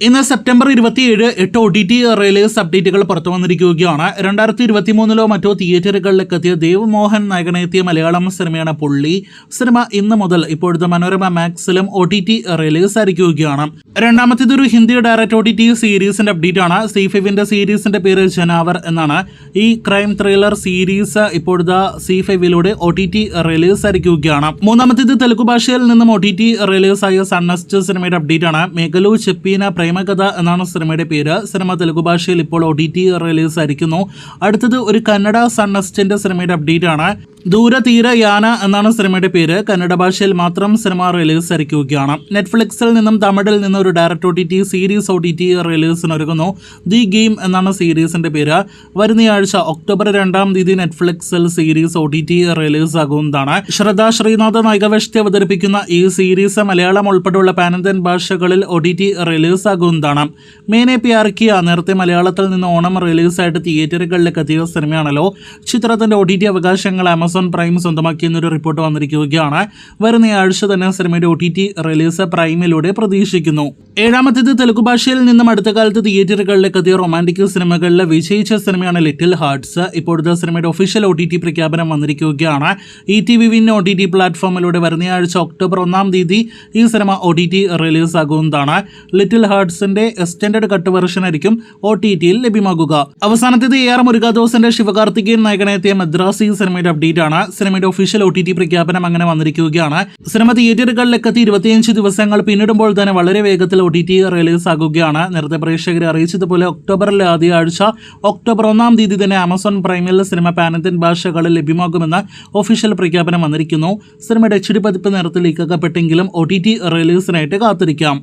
ഇന്ന് September 27 8 OTT release അപ്ഡേറ്റുകൾ പുറത്തു വന്നിരിക്കുകയാണ്. 2023 മറ്റോ തിയേറ്ററുകളിലേക്ക് എത്തിയ ദേവ് മോഹൻ നായകനെത്തിയ മലയാളം സിനിമയാണ് പുള്ളി. സിനിമ ഇന്ന് മുതൽ ഇപ്പോഴത്തെ മനോരമ മാക്സിലും OTT റിലീസ് ആയിരിക്കുകയാണ്. രണ്ടാമത്തേതൊരു ഹിന്ദി ഡയറക്റ്റ് OTT സീരീസിന്റെ അപ്ഡേറ്റ് ആണ്. C5ന്റെ സീരീസിന്റെ പേര് ജനാവർ എന്നാണ്. ഈ ക്രൈം ത്രില്ലർ സീരീസ് ഇപ്പോഴത്തെ C5ലൂടെ OTT റിലീസ് ആയിരിക്കുകയാണ്. മൂന്നാമത്തേത് തെലുഗു ഭാഷയിൽ നിന്നും OTT റിലീസായ സൺനെസ്റ്റ് സിനിമയുടെ അപ്ഡേറ്റ് ആണ്. മേഘലു ചെപ്പീന പ്രേമകഥ എന്നാണ് സിനിമയുടെ പേര്. സിനിമ തെലുഗു ഭാഷയിൽ ഇപ്പോൾ OTT റിലീസ് ആയിരിക്കുന്നു. അടുത്തത് ഒരു കന്നഡ സൺനെസ്റ്റിന്റെ സിനിമയുടെ അപ്ഡേറ്റ് ആണ്. ദൂരതീര യാന എന്നാണ് സിനിമയുടെ പേര്. കന്നഡ ഭാഷയിൽ മാത്രം സിനിമ റിലീസ് ആയിരിക്കുകയാണ്. നെറ്റ്ഫ്ലിക്സിൽ നിന്നും തമിഴിൽ നിന്നും ഒരു ഡയറക്റ്റ് OTT സീരീസ് OTT റിലീസിനൊരുങ്ങുന്നു. ദി ഗെയിം എന്നാണ് സീരീസിന്റെ പേര്. വരുന്നയാഴ്ച ഒക്ടോബർ 2 നെറ്റ്ഫ്ലിക്സിൽ സീരീസ് OTT റിലീസ് ആകുന്നതാണ്. ശ്രദ്ധ ശ്രീനാഥ് നായികവേഷത്തെ അവതരിപ്പിക്കുന്ന ഈ സീരീസ് മലയാളം ഉൾപ്പെടെയുള്ള പാനന്തൻ ഭാഷകളിൽ OTT റിലീസ് ആകുന്നതാണ്. മേനെ പ്യാർ കിയ നേരത്തെ മലയാളത്തിൽ നിന്ന് ഓണം റിലീസായിട്ട് തിയേറ്ററുകളിലേക്ക് എത്തിയ സിനിമയാണല്ലോ. ചിത്രത്തിന്റെ OTT അവകാശങ്ങൾ ആമസോൺ പ്രൈം സ്വന്തമാക്കിയെന്നൊരു റിപ്പോർട്ട് വന്നിരിക്കുകയാണ്. വരുന്നയാഴ്ച തന്നെ സിനിമയുടെ OTT റിലീസ് പ്രൈമിലൂടെ പ്രതീക്ഷിക്കുന്നു. ഏഴാമത്തേത് തെലുഗു ഭാഷയിൽ നിന്നും അടുത്ത കാലത്ത് തിയേറ്ററുകളിലേക്ക് എത്തിയ റൊമാൻറ്റിക് സിനിമകളിൽ വിജയിച്ച സിനിമയാണ് ലിറ്റിൽ ഹാർട്ട്സ്. ഇപ്പോഴത്തെ സിനിമയുടെ ഒഫീഷ്യൽ OTT പ്രഖ്യാപനം വന്നിരിക്കുകയാണ്. ETV OTT പ്ലാറ്റ്ഫോമിലൂടെ വരുന്നയാഴ്ച ഒക്ടോബർ 1 ഈ സിനിമ OTT റിലീസ് ആകുന്നതാണ്. ലിറ്റിൽ ഹാർട്ട്സിന്റെ എക്സ്റ്റൻഡഡ് കട്ട് വെർഷൻ ആയിരിക്കും OTTയിൽ ലഭ്യമാകുക. അവസാനത്തേത് AR മുരുകാദോസിന്റെ ശിവകാർത്തികേയൻ നായകനെത്തിയ മദ്രാസി സിനിമയുടെ അപ്ഡേറ്റ് ആണ്. സിനിമയുടെ ഒഫീഷ്യൽ OTT പ്രഖ്യാപനം അങ്ങനെ വന്നിരിക്കുകയാണ്. സിനിമ തിയേറ്ററുകളിലേക്ക് എത്തി 25 ദിവസങ്ങൾ പിന്നിടുമ്പോൾ തന്നെ വളരെ വേഗത്തിൽ OTT റിലീസ് ആകുകയാണ്. നേരത്തെ പ്രേക്ഷകരെ അറിയിച്ചതുപോലെ ഒക്ടോബറിലെ ആദ്യ ആഴ്ച ഒക്ടോബർ 1 തന്നെ ആമസോൺ പ്രൈമിൽ സിനിമ പാനന്തൻ ഭാഷകളിൽ ലഭ്യമാകുമെന്ന് ഒഫീഷ്യൽ പ്രഖ്യാപനം വന്നിരിക്കുന്നു. സിനിമയുടെ HD പതിപ്പ് നേരത്തെ ലീക്കാക്കപ്പെട്ടെങ്കിലും OTT റിലീസിനായിട്ട് കാത്തിരിക്കാം.